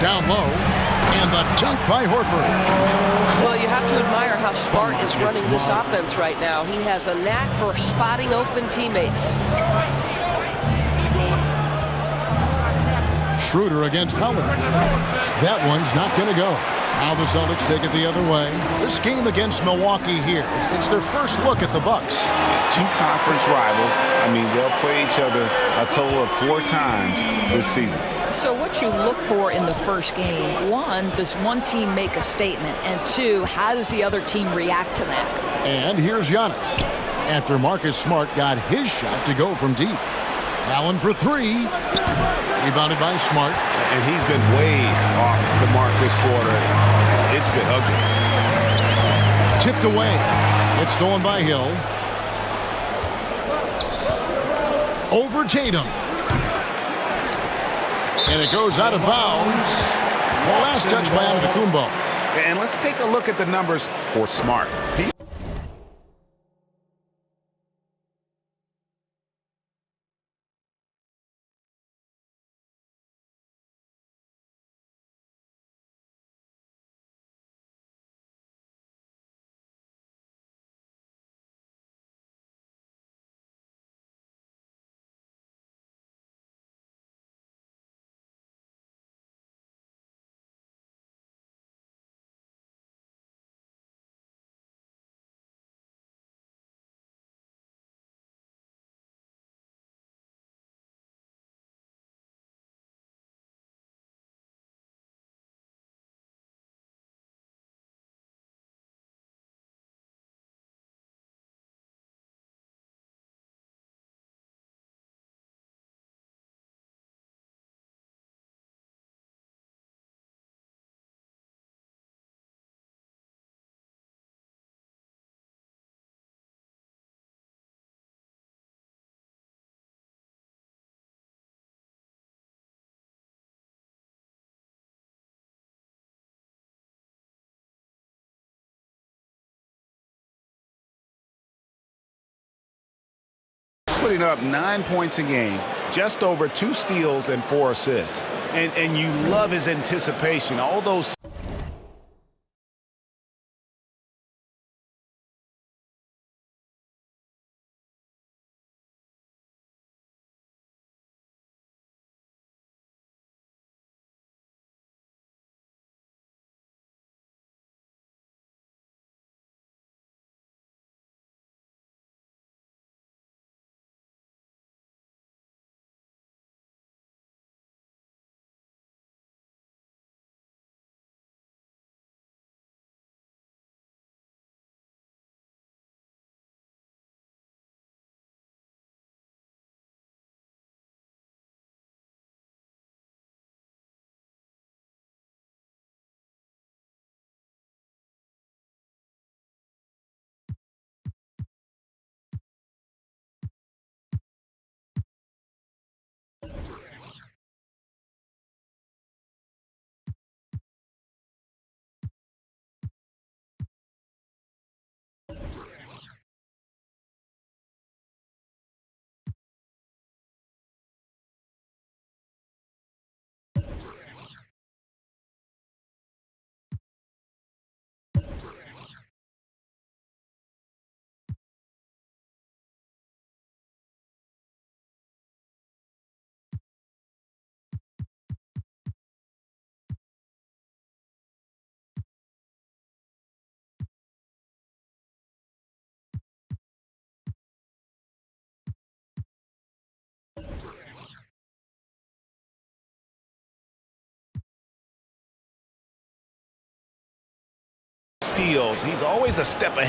Down low. And the dunk by Horford. Well, you have to admire how Smart is running this offense right now. He has a knack for spotting open teammates. Schroeder against Holiday. That one's not going to go. Now the Celtics take it the other way. This game against Milwaukee here, it's their first look at the Bucks. Two conference rivals. I mean, they'll play each other a total of 4 times this season. So what you look for in the first game, one, does one team make a statement? And two, how does the other team react to that? And here's Giannis. After Marcus Smart got his shot to go from deep. Allen for 3. Rebounded by Smart. And he's been way off the mark this quarter. It's been ugly. Tipped away. It's stolen by Hill. Over Tatum. And it goes out of bounds. The last touch by Antetokounmpo. And let's take a look at the numbers for Smart. Putting up 9 points a game, just over 2 steals and 4 assists. And you love his anticipation. All those steals, he's always a step ahead.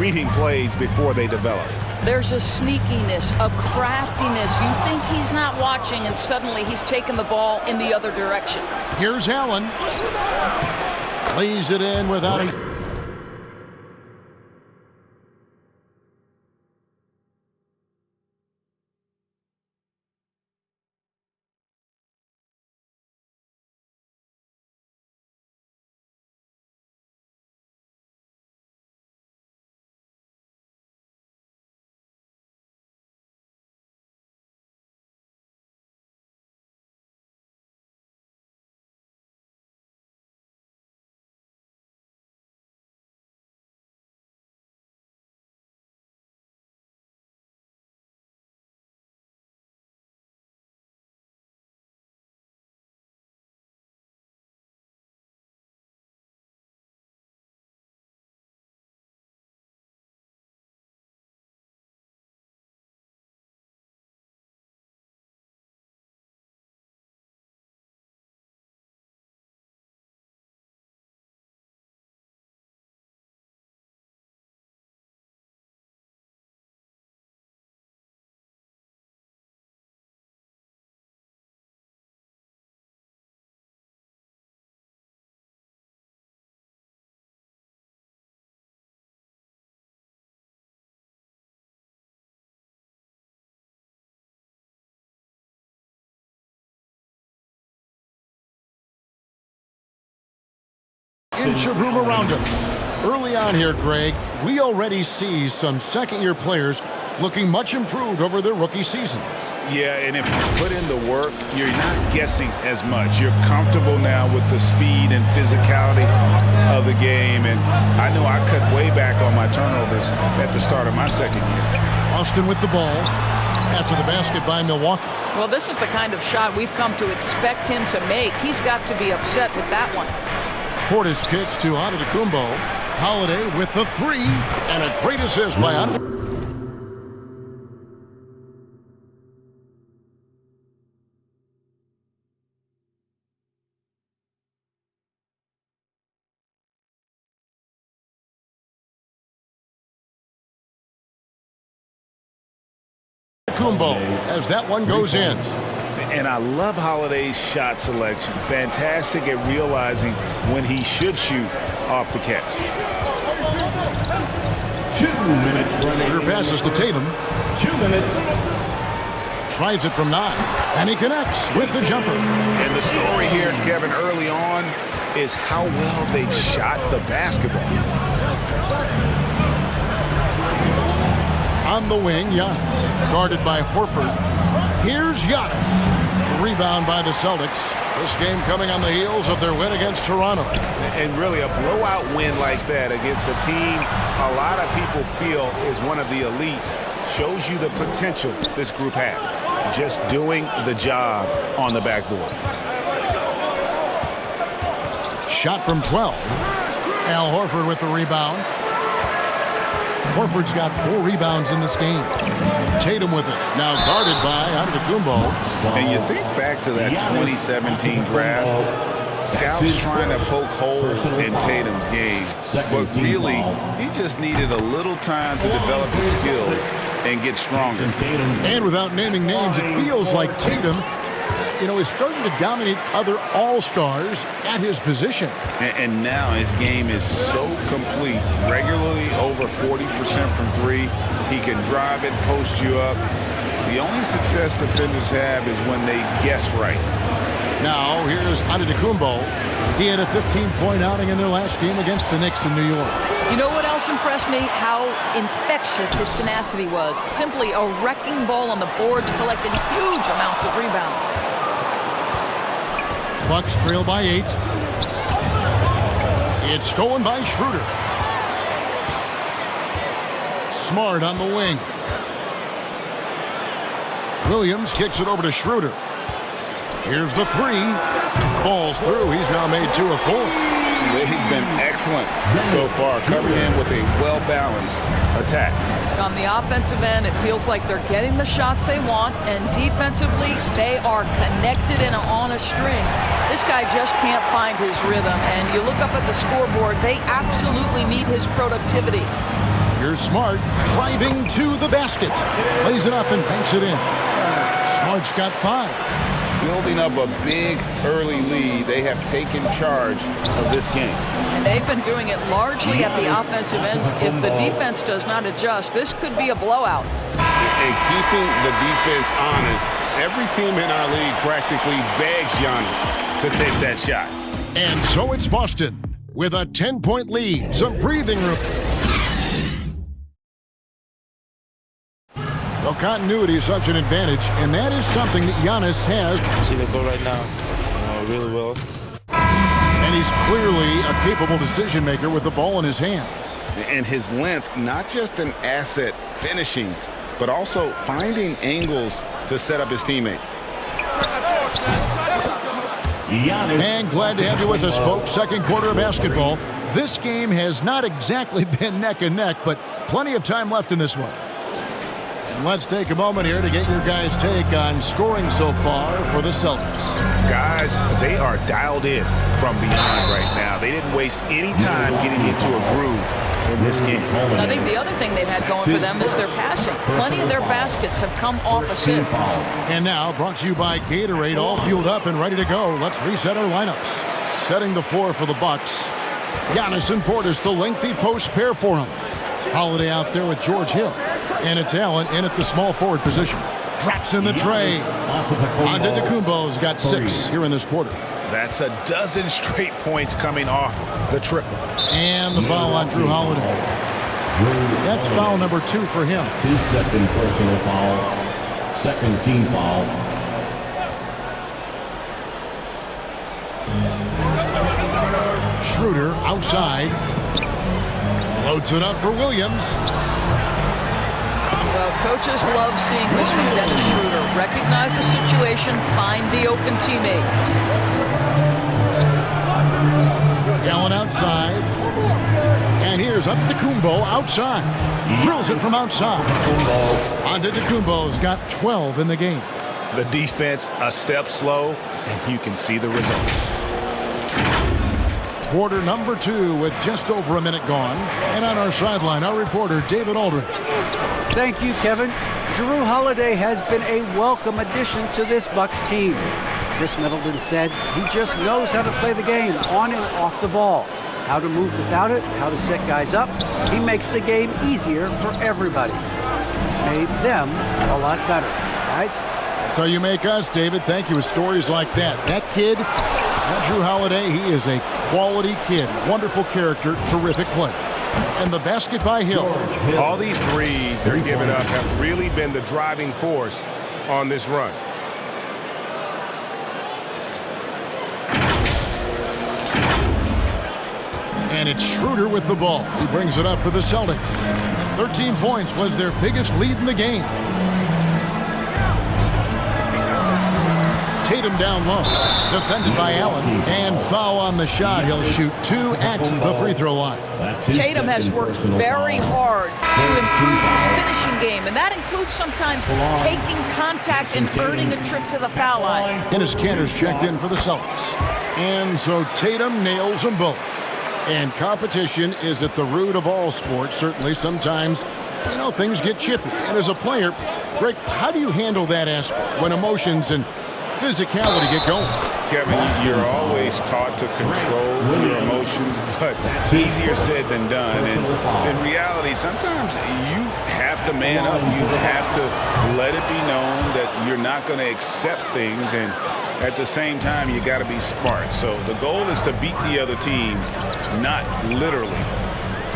reading plays before they develop. There's a sneakiness, a craftiness. You think he's not watching, and suddenly he's taking the ball in the other direction. Here's Allen. Lays it in without a... inch of room around him. Early on here, Greg, we already see some second-year players looking much improved over their rookie seasons. Yeah, and if you put in the work, you're not guessing as much. You're comfortable now with the speed and physicality of the game. And I know I cut way back on my turnovers at the start of my second year. Austin with the ball after the basket by Milwaukee. Well, this is the kind of shot we've come to expect him to make. He's got to be upset with that one. Portis kicks to Antetokounmpo. Holiday with the three, and a great assist by Antetokounmpo. As that one goes in. And I love Holiday's shot selection. Fantastic at realizing when he should shoot off the catch. 2 minutes running. Her passes to Tatum. 2 minutes. Tries it from 9. And he connects with the jumper. And the story here, Kevin, early on is how well they've shot the basketball. On the wing, Giannis. Guarded by Horford. Here's Giannis. Rebound by the Celtics. This game coming on the heels of their win against Toronto. And really a blowout win like that against a team a lot of people feel is one of the elites shows you the potential this group has. Just doing the job on the backboard. Shot from 12. Al Horford with the rebound. Horford's got 4 rebounds in this game. Tatum with it. Now guarded by Antetokounmpo. And you think back to that 2017 draft. Scouts trying to poke holes in Tatum's game. But really, he just needed a little time to develop his skills and get stronger. And without naming names, it feels like Tatum, is starting to dominate other all-stars at his position. And now his game is so complete. Regularly over 40% from 3. He can drive it, post you up. The only success defenders have is when they guess right. Now, here's Antetokounmpo. He had a 15-point outing in their last game against the Knicks in New York. You know what else impressed me? How infectious his tenacity was. Simply a wrecking ball on the boards, collecting huge amounts of rebounds. Bucks trail by 8. It's stolen by Schroeder. Smart on the wing. Williams kicks it over to Schroeder. Here's the 3. Falls through. He's now made 2 of 4. They've been excellent so far, coming in with a well-balanced attack. On the offensive end, it feels like they're getting the shots they want, and defensively, they are connected and on a string. This guy just can't find his rhythm, and you look up at the scoreboard, they absolutely need his productivity. Here's Smart driving to the basket. Lays it up and banks it in. Smart's got 5. Building up a big early lead. They have taken charge of this game. And they've been doing it largely at the offensive end. If the defense does not adjust, this could be a blowout. And keeping the defense honest, every team in our league practically begs Giannis to take that shot. And so it's Boston with a 10-point lead. Some breathing room. Well, continuity is such an advantage, and that is something that Giannis has. See the goal right now, really well. And he's clearly a capable decision maker with the ball in his hands. And his length, not just an asset finishing, but also finding angles to set up his teammates. And glad to have you with us, folks. Second quarter of basketball. This game has not exactly been neck and neck, but plenty of time left in this one. And let's take a moment here to get your guys' take on scoring so far for the Celtics. Guys, they are dialed in from beyond right now. They didn't waste any time getting into a groove in this game. I think the other thing they've had going for them is their passing. Plenty of their baskets have come off assists. And now, brought to you by Gatorade, all fueled up and ready to go. Let's reset our lineups. Setting the floor for the Bucks. Giannis and Portis, the lengthy post pair for him. Holiday out there with George Hill. And it's Allen in at the small forward position. Drops in the tray. Antetokounmpo's got 6 here in this quarter. That's a dozen straight points coming off the triple. And the foul on Drew Holiday. That's foul number 2 for him. It's his second personal foul. Second team foul. Schroeder outside. Floats it up for Williams. Well, coaches love seeing this from Dennis Schroeder. Recognize the situation, find the open teammate. Allen outside. And here's Antetokounmpo outside. Drills it from outside. Antetokounmpo's got 12 in the game. The defense a step slow, and you can see the result. Quarter number 2 with just over a minute gone. And on our sideline, our reporter, David Aldridge. Thank you, Kevin. Drew Holiday has been a welcome addition to this Bucks team. Chris Middleton said he just knows how to play the game on and off the ball, how to move without it, how to set guys up. He makes the game easier for everybody. He's made them a lot better, guys. That's how you make us, David. Thank you. With stories like that. That kid, that Drew Holiday, he is a quality kid. Wonderful character, terrific player. And the basket by Hill. All these threes they're giving up have really been the driving force on this run. And it's Schroeder with the ball. He brings it up for the Celtics. 13 points was their biggest lead in the game. Tatum down low. Defended by Allen. And foul on the shot. He'll shoot 2 at the free throw line. Tatum has worked very hard to improve his finishing game, and that includes sometimes taking contact and earning a trip to the foul line. And his Cantor's checked in for the Celtics. And so Tatum nails them both. And competition is at the root of all sports. Certainly, sometimes, things get chippy. And as a player, Greg, how do you handle that aspect when emotions and physicality get going? Kevin, you're always taught to control your emotions, but easier said than done. And in reality, sometimes you have to man up. You have to let it be known that you're not going to accept things, and at the same time, you got to be smart. So the goal is to beat the other team, not literally.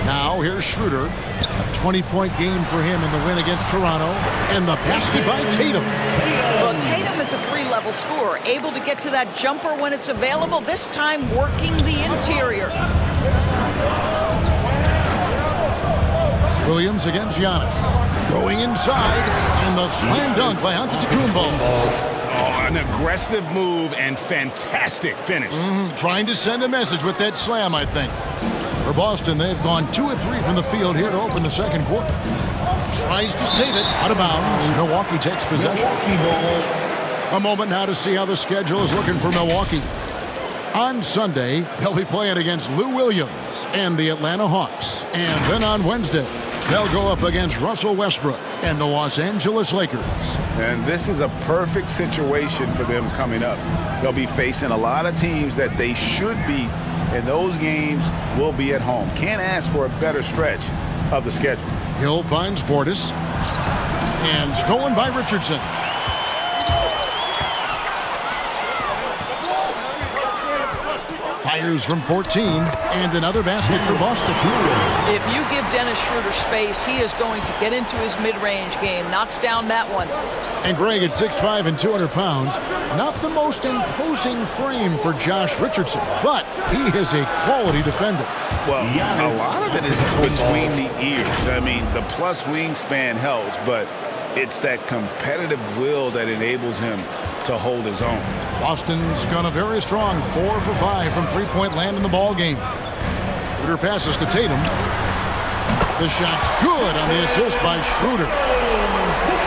Now here's Schroeder. A 20-point game for him in the win against Toronto. And the basket by Tatum. Well, Tatum is a 3-level scorer, able to get to that jumper when it's available, this time working the interior. Williams against Giannis. Going inside. And the slam dunk by Antetokounmpo. Oh, an aggressive move and fantastic finish. Trying to send a message with that slam, I think. For Boston, they've gone 2 of 3 from the field here to open the second quarter. Tries to save it. Out of bounds. Milwaukee takes possession. A moment now to see how the schedule is looking for Milwaukee. On Sunday, they'll be playing against Lou Williams and the Atlanta Hawks. And then on Wednesday, They'll go up against Russell Westbrook and the Los Angeles Lakers. And this is a perfect situation for them coming up. They'll be facing a lot of teams that they should beat, and those games will be at home. Can't ask for a better stretch of the schedule. Hill finds Portis. And stolen by Richardson. Fires from 14, and another basket for Boston. If you give Dennis Schroeder space, he is going to get into his mid-range game. Knocks down that one. And Greg at 6'5" and 200 pounds. Not the most imposing frame for Josh Richardson, but he is a quality defender. Well, a lot of it is between the ears. I mean, the plus wingspan helps, but it's that competitive will that enables him to hold his own. Boston's gone a very strong 4 for 5 from three-point land in the ball game. Schroeder passes to Tatum. The shot's good on the assist by Schroeder.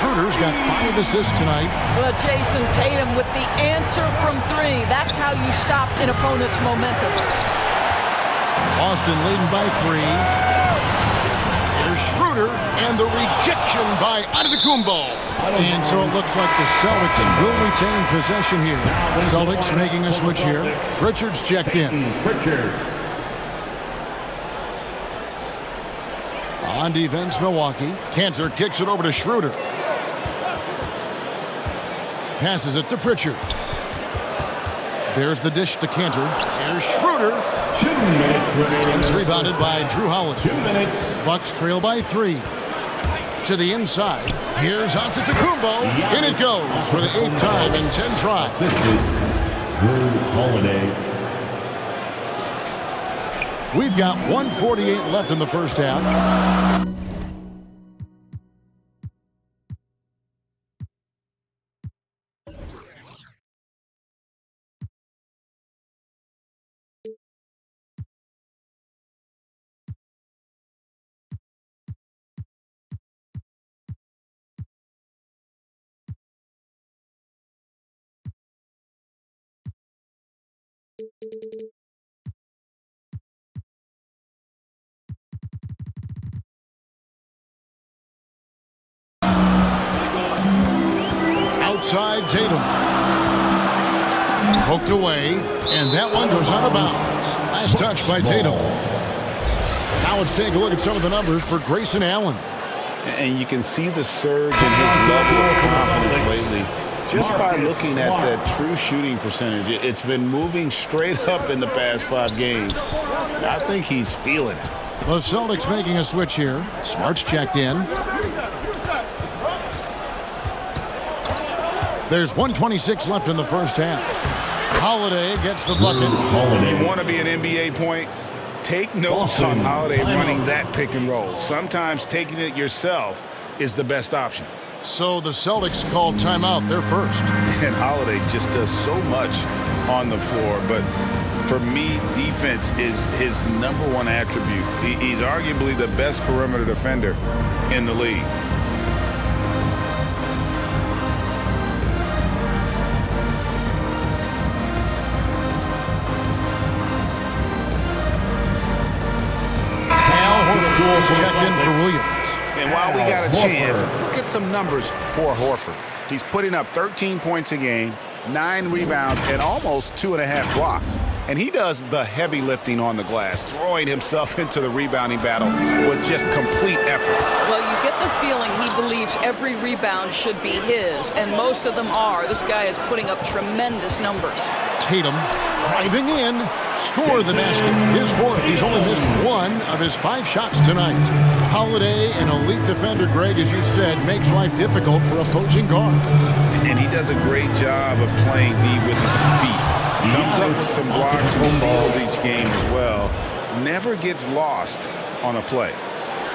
Schroeder's got 5 assists tonight. Well, Jason Tatum with the answer from 3. That's how you stop an opponent's momentum. Boston leading by 3. Here's Schroeder, and the rejection by Antetokounmpo. And so it looks like the Celtics will retain possession here. Celtics making a switch here. Pritchard's checked in. On defense, Milwaukee. Cantor kicks it over to Schroeder. Passes it to Pritchard. There's the dish to Cantor. Here's Schroeder. 2 minutes remaining. And it's rebounded by Drew Holiday. 2 minutes. Bucks trail by 3. To the inside. Here's Antetokounmpo. In it goes for the 8th time in 10 tries. Assisted Drew Holiday. We've got 1:48 left in the first half. Outside Tatum. Poked away, and that one goes out of bounds. Last touch by Tatum. Now let's take a look at some of the numbers for Grayson Allen. And you can see the surge in his level of confidence lately just by looking at that true shooting percentage. It's been moving straight up in the past 5 games. I think he's feeling it. The Celtics making a switch here. Smart's checked in. There's 1:26 left in the first half. Holiday gets the bucket. You want to be an NBA point? Take notes on Holiday running that pick and roll. Sometimes taking it yourself is the best option. So the Celtics called timeout. They're first. And Holiday just does so much on the floor. But for me, defense is his #1 attribute. He's arguably the best perimeter defender in the league. Checked in for Williams. And while we got a chance, look at some numbers for Horford. He's putting up 13 points a game, 9 rebounds, and almost 2.5 blocks. And he does the heavy lifting on the glass, throwing himself into the rebounding battle with just complete effort. Well, you get the feeling he believes every rebound should be his, and most of them are. This guy is putting up tremendous numbers. Tatum driving in, score the basket. His 4th. He's only missed 1 of his 5 shots tonight. Holiday, an elite defender, Greg, as you said, makes life difficult for opposing guards. And he does a great job of playing D with his feet. Comes up with some blocks and steals each game as well. Never gets lost on a play.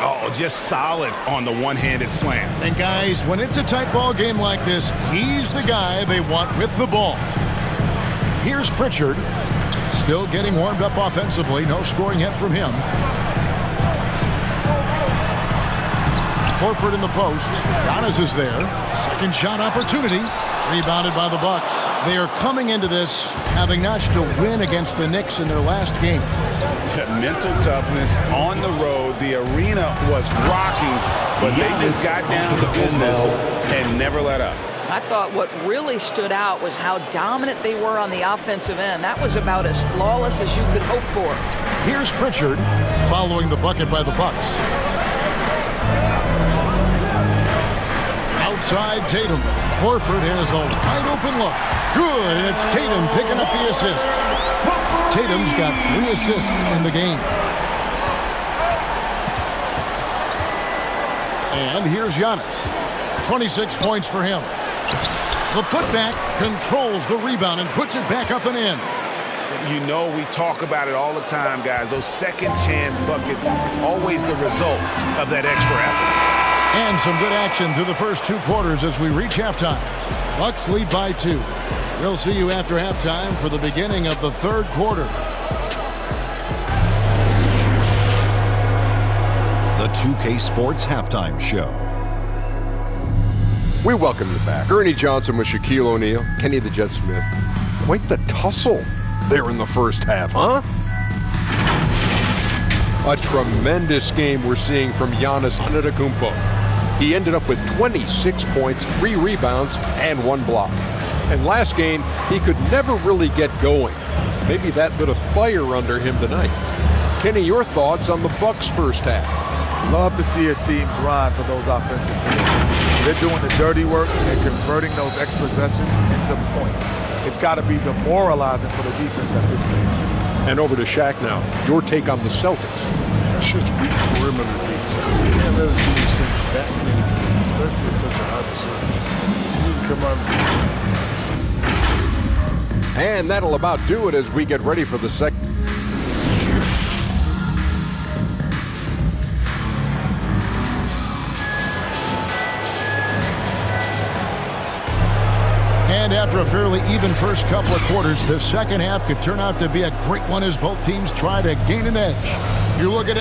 Oh, just solid on the one-handed slam. And guys, when it's a tight ball game like this, he's the guy they want with the ball. Here's Pritchard, still getting warmed up offensively. No scoring yet from him. Horford in the post. Giannis is there. Second shot opportunity. Rebounded by the Bucks. They are coming into this having notched a win against the Knicks in their last game. Mental toughness on the road. The arena was rocking, but they just got down to business and never let up. I thought what really stood out was how dominant they were on the offensive end. That was about as flawless as you could hope for. Here's Pritchard following the bucket by the Bucks. Outside Tatum. Horford has a wide open look. Good, and it's Tatum picking up the assist. Tatum's got 3 assists in the game. And here's Giannis. 26 points for him. The putback controls the rebound and puts it back up and in. You know, we talk about it all the time, guys. Those second chance buckets, always the result of that extra effort. And some good action through the first 2 quarters as we reach halftime. Bucks lead by 2. We'll see you after halftime for the beginning of the 3rd quarter. The 2K Sports Halftime Show. We welcome you back. Ernie Johnson with Shaquille O'Neal, Kenny the Jet Smith. Quite the tussle there in the first half, huh? A tremendous game we're seeing from Giannis Antetokounmpo. He ended up with 26 points, 3 rebounds, and 1 block. And last game, he could never really get going. Maybe that bit of fire under him tonight. Kenny, your thoughts on the Bucks' first half? Love to see a team grind for those offensive points. They're doing the dirty work and converting those extra possessions into points. It's got to be demoralizing for the defense at this stage. And over to Shaq now. Your take on the Celtics. Shit's weak perimeter defense. You can't let a team sink that many, especially with such a high percentage. You can come out. And that'll about do it as we get ready for the second. And after a fairly even first couple of quarters, the second half could turn out to be a great one as both teams try to gain an edge. You look at